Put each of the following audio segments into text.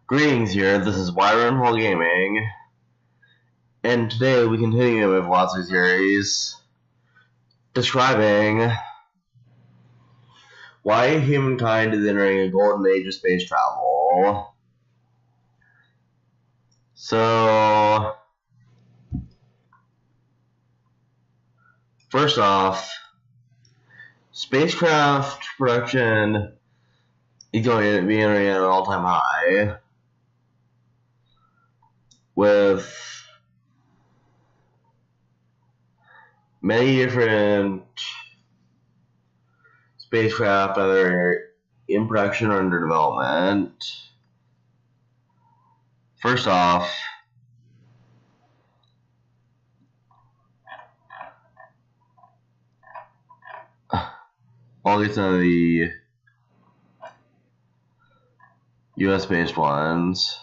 Greetings here, this is wyvernfall gaming, and today we continue with lots of series describing why humankind is entering a golden age of space travel. So, first off, spacecraft production is going to be entering at an all-time high, with many different spacecraft either in production or under development. First off, all these are the US-based ones.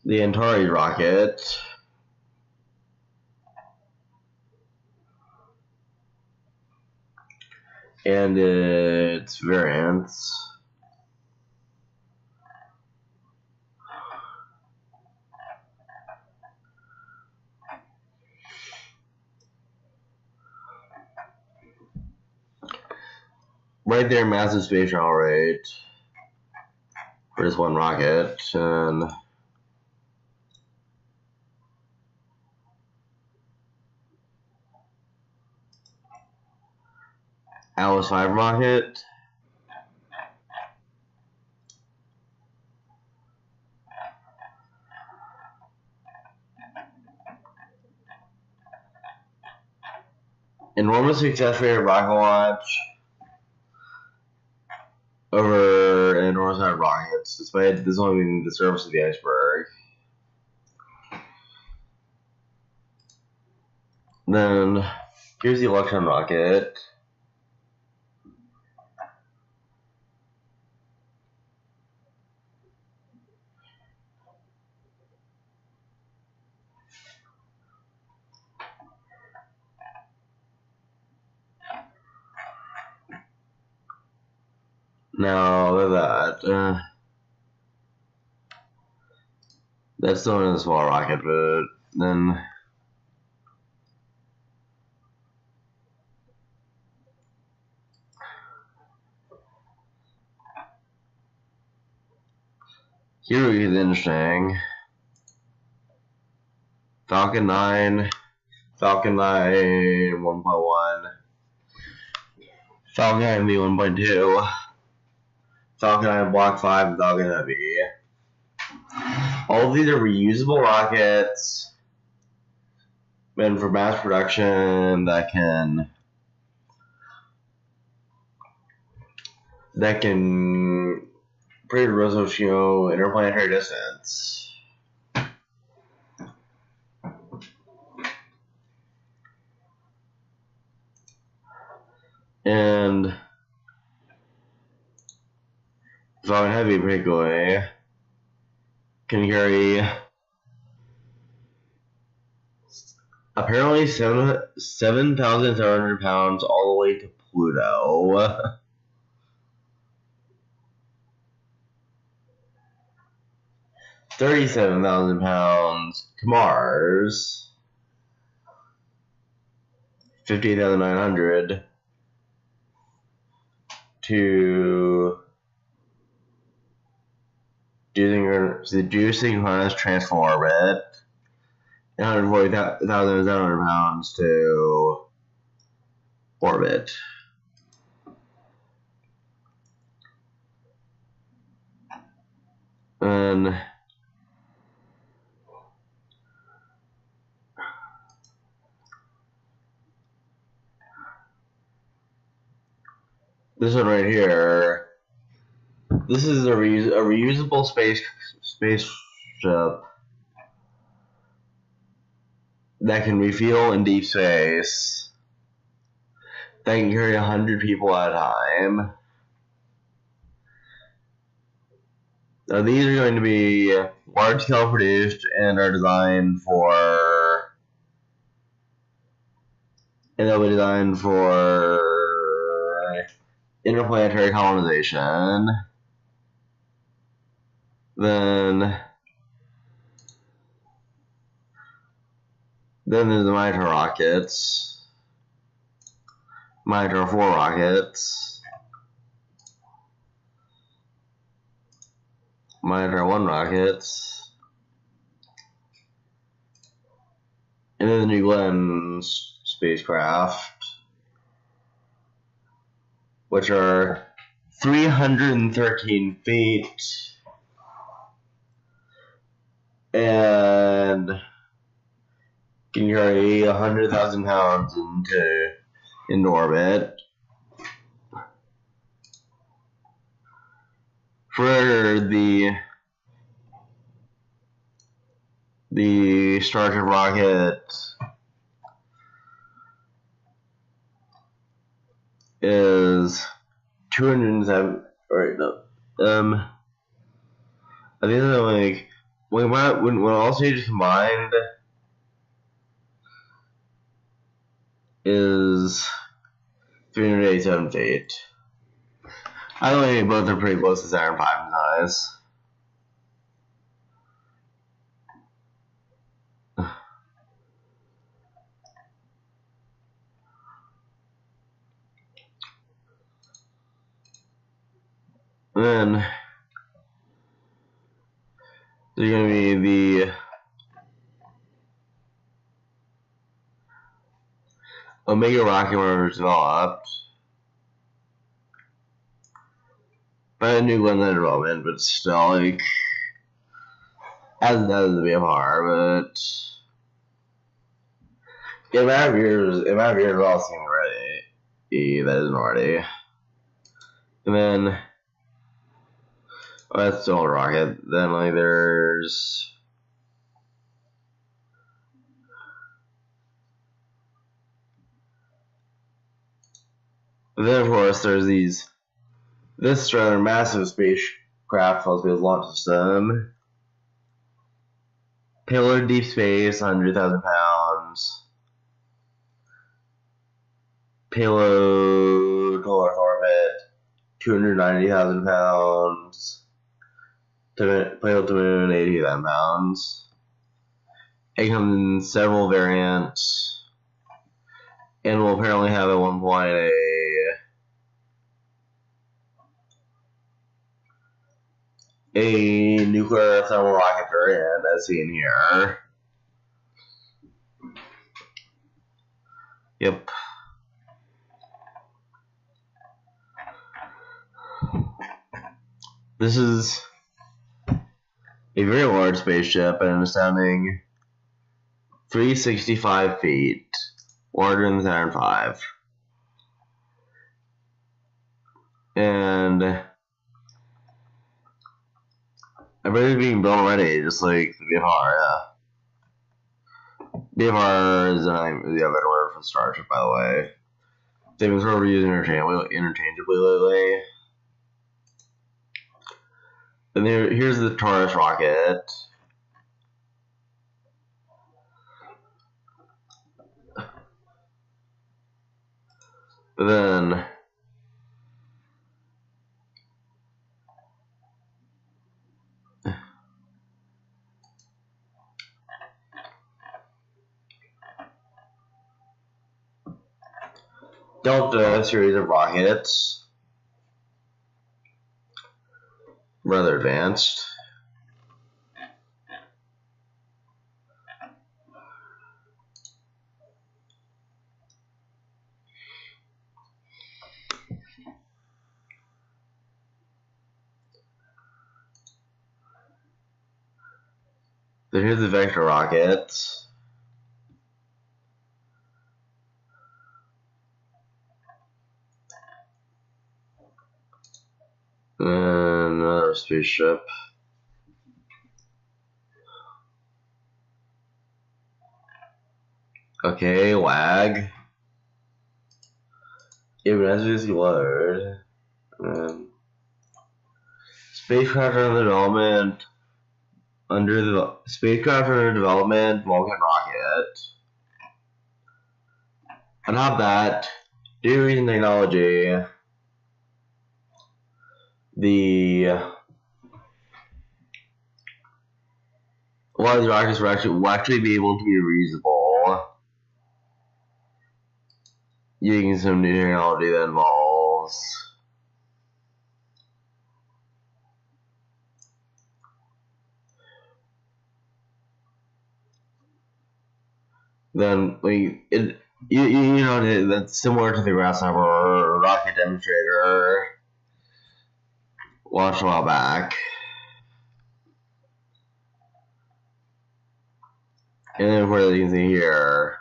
The Antares rocket, and its variants. Right there, massive space travel rate for this one rocket, and Atlas V rocket. Enormous success rate of rocket launch over an enormous amount of rockets, despite this only being the surface of the iceberg. Then here's the Electron rocket. Now look at that. That's still in a small rocket, but then here we get interesting. Falcon 9, Falcon 9 1.1, Falcon 9 V1.2, Falcon 9 Block 5, and Falcon Heavy. All of these are reusable rockets meant for mass production that can pretty resolution interplanetary distance. And Falcon Heavy particularly can carry apparently 7,700 pounds all the way to Pluto. 37,000 pounds to Mars. 58,900 to geosynchronous transfer orbit, and 140,700 pounds to orbit. And this one right here, this is a reusable spaceship that can refuel in deep space, that can carry 100 people at a time. Now these are going to be large scale produced and are designed for, they'll be designed for interplanetary colonization. Then there's the Minotaur rockets, Minotaur 4 rockets, Minotaur 1 rockets, and then the New Glenn spacecraft, which are 313 feet and can carry 100,000 pounds into orbit. For the Starship rocket is 207. Right, no. I think they're like when all stages combined is 387 feet. I think both are pretty close to Saturn V in size. And then there's going to be the Omega rocket motors developed by a New Glenn development, but still, like, as does the VFR, but in a matter of years, we're all seeing already. That isn't already. And then, oh, that's still a rocket. Then, like, there's then, of course, there's this rather massive spacecraft called Space Launch System. Payload deep space, 100,000 pounds. Payload total Earth orbit, 290,000 pounds. Payload to moon, 80,000 pounds. It comes in several variants, and will apparently have at one point a nuclear thermal rocket variant, as seen here. Yep. This is a very large spaceship at an astounding 365 feet, larger than Saturn V. And everything's being built already, just like the VFR, yeah. VFR is the other word for Starship, by the way. They've been sort of used interchangeably lately. And here's the Taurus rocket. But then Delta series of rockets, rather advanced. Then here's the Vector rocket. And another spaceship. Okay, lag. Even as we load. spacecraft under development, Vulcan rocket. On top of that, due to recent technology, a lot of these rockets will actually be able to be reusable using some new technology that involves that's similar to the Grasshopper rocket demonstrator launched a while back. And then for you can see here,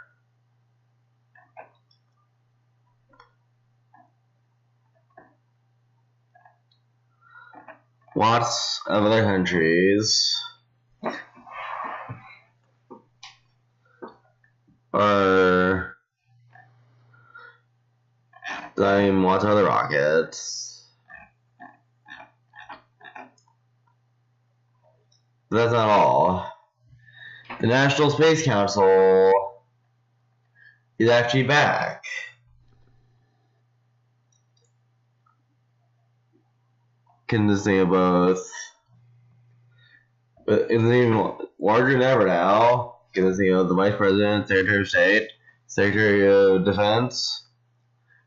lots of other countries are designing lots of other rockets. But that's not all. The National Space Council is actually back. Consisting of both, but it's even larger than ever now. Consisting of the Vice President, Secretary of State, Secretary of Defense,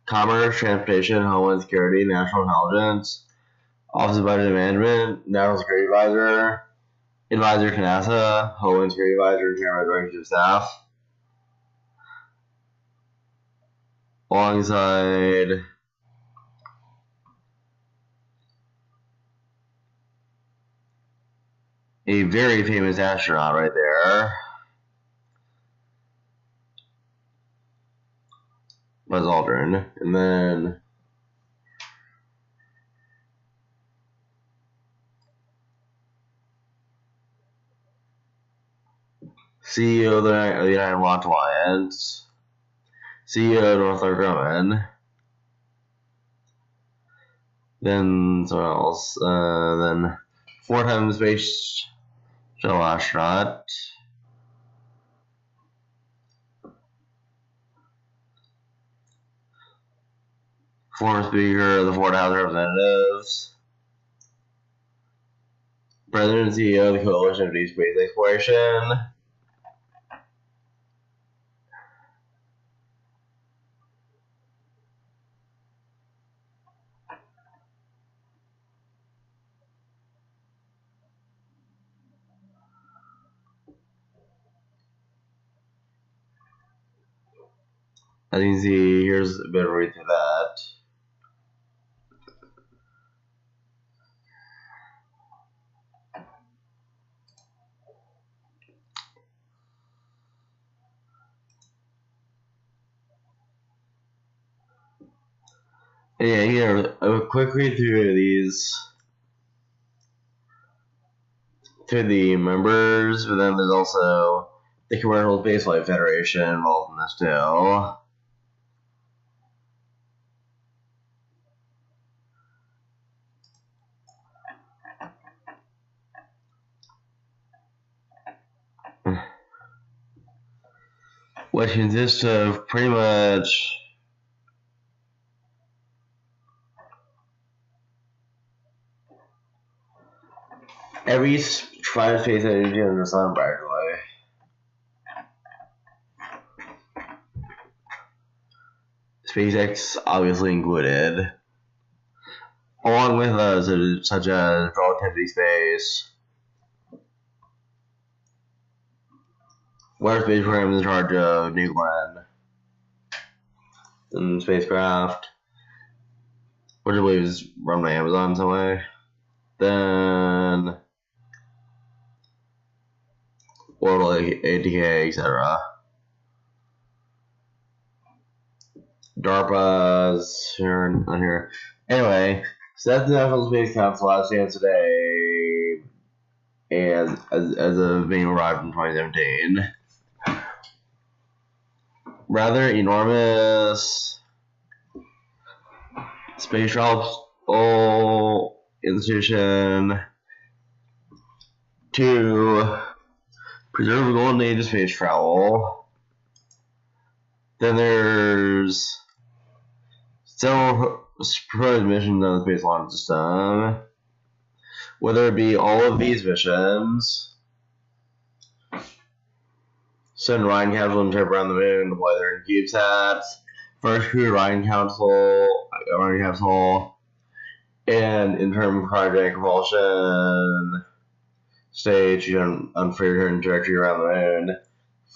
Commerce, Transportation, Homeland Security, National Intelligence, Office of Budget Management, National Security Advisor, Advisor to NASA, Homeland Security Advisor, and Chairman of the Executive Staff, alongside a very famous astronaut right there, Buzz Aldrin, and then CEO of the United Launch Alliance, CEO of Northrop Grumman, then someone else, then four-time space shuttle astronaut, former Speaker of the Florida House of Representatives, President and CEO of the Coalition of Deep Space Exploration, as you can see, here's a bit of a read through that. And yeah, here, a quick read through these, through the members, but then there's also the Commercial Spaceflight Federation involved in this too. Which consists of pretty much every private space agency under the sun, practically. SpaceX obviously included, along with others such as Relativity Space, Water Space Program is in charge of New Glenn and spacecraft, which I believe is run by Amazon in some way. Then Orbital ATK, etc. DARPA's here and on here. Anyway, so that's the National Space Council as stands today, as of being arrived in 2017. Rather enormous space shuttle institution to preserve the golden age of space travel. Then there's several proposed missions on the Space Launch System. Whether it be all of these missions, send Ryan capsule and trip around the moon, deploy their CubeSats, first crewed Ryan capsule, and interim cryogenic propulsion stage on free return trajectory around the moon,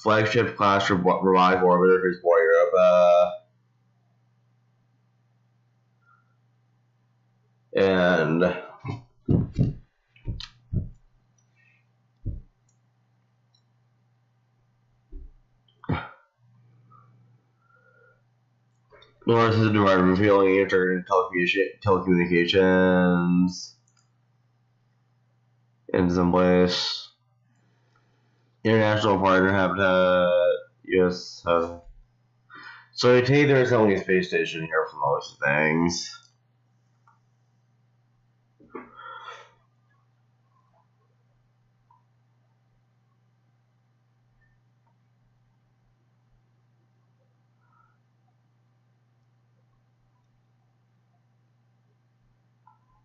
flagship class revive orbiter to explore Europa, and North is environment revealing telecommunications in some place. International partner habitat, yes. So I take there's only a space station here for most things.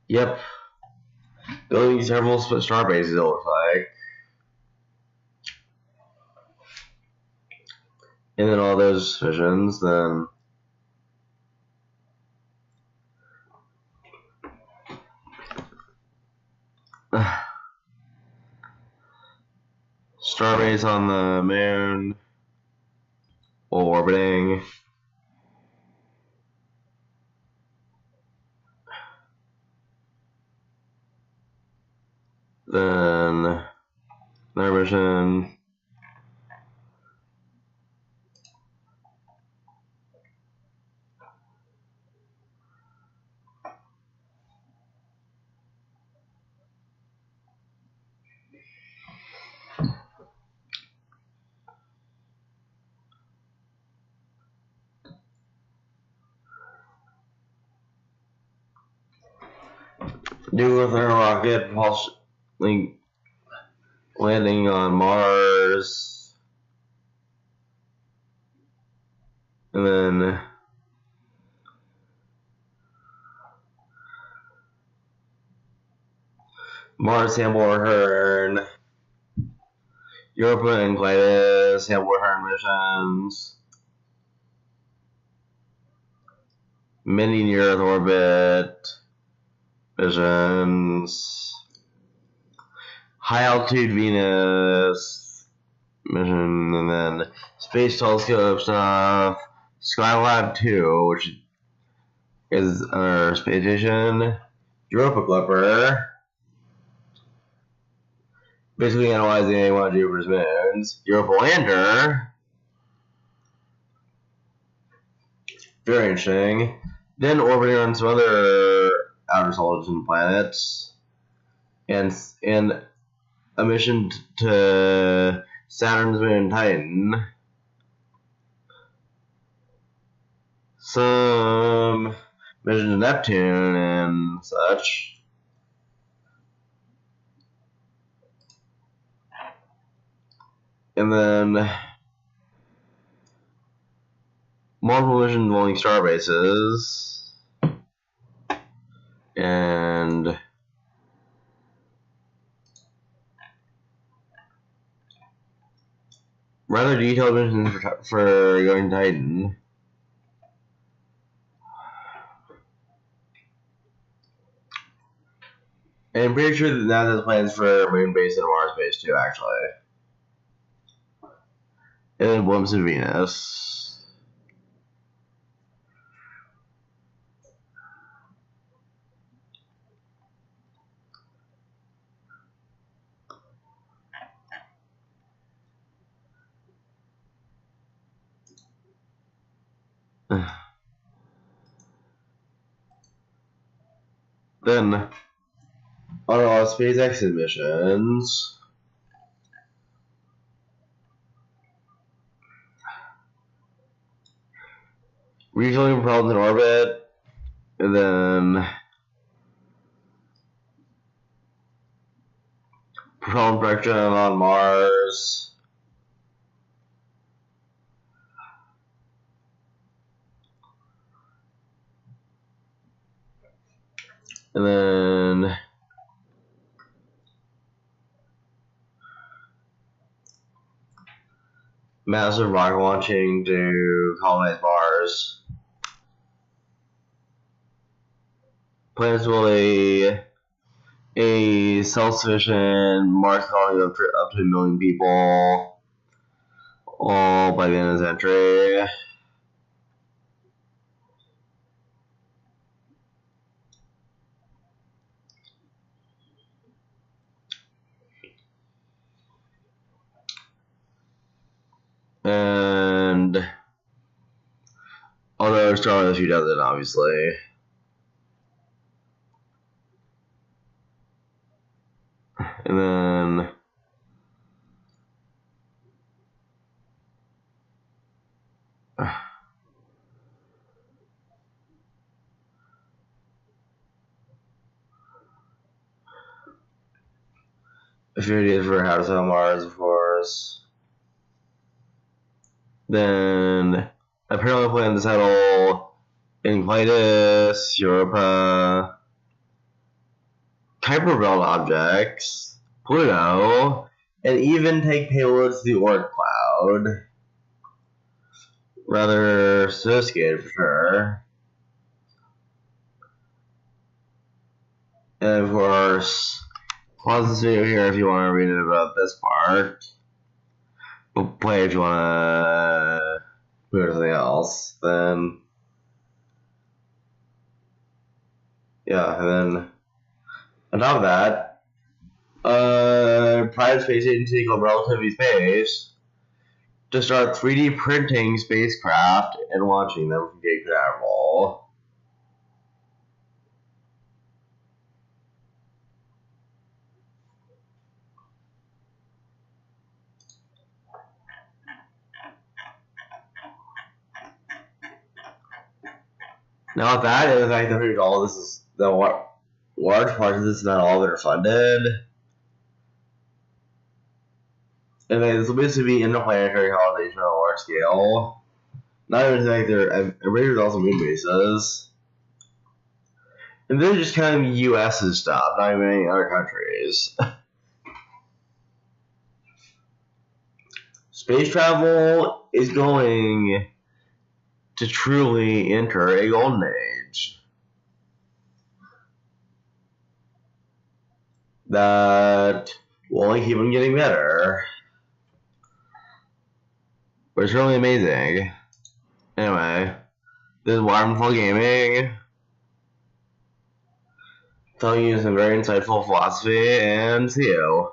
Yep. Building several star bases, it looks like. And then all those missions, then starbase on the moon, orbiting. Then another mission. New with our rocket landing on Mars, and then Mars sample return, Europa and Gladys sample return missions, many near Earth orbit missions, high altitude Venus mission, and then space telescope stuff, Skylab 2, which is our space station, Europa Clipper, basically analyzing any one of Jupiter's moons, Europa Lander, very interesting, then orbiting on some other outer solar system planets, and a mission to Saturn's moon Titan, some mission to Neptune and such, and then multiple missions involving star bases, and rather detailed missions for going to Titan. And I'm pretty sure that NASA has plans for moon base and Mars base too, actually. And then glimpse of Venus. Then, on our SpaceX missions, refueling propellants in orbit, and then propellant production on Mars. And then massive rocket launching to colonize Mars. Plans to build a self-sufficient Mars colony up to 1 million people, all by the end of the century. And although Star Wars does it, obviously. And then a few ideas for how to sell Mars, of course. Then apparently plan to settle in Clytus, Europa, Kuiper Belt objects, Pluto, and even take payloads to the Oort cloud. Rather sophisticated for sure. And of course, pause this video here if you want to read about this part. But play if you want to move to something else. Then, yeah, and then on top of that, private space agency called Relativity Space to start 3D printing spacecraft and launching them from Cape Canaveral. Now, with that, and the fact that all this is the large part of this is not all that are funded. And this will basically be interplanetary colonization on a large scale. Not even the fact there's also moon bases. And this is just kind of US's stuff, not even any other countries. Space travel is going to truly enter a golden age. That will only keep on getting better. But it's really amazing. Anyway, this is wyvernfall Gaming, telling you some very insightful philosophy, and see you.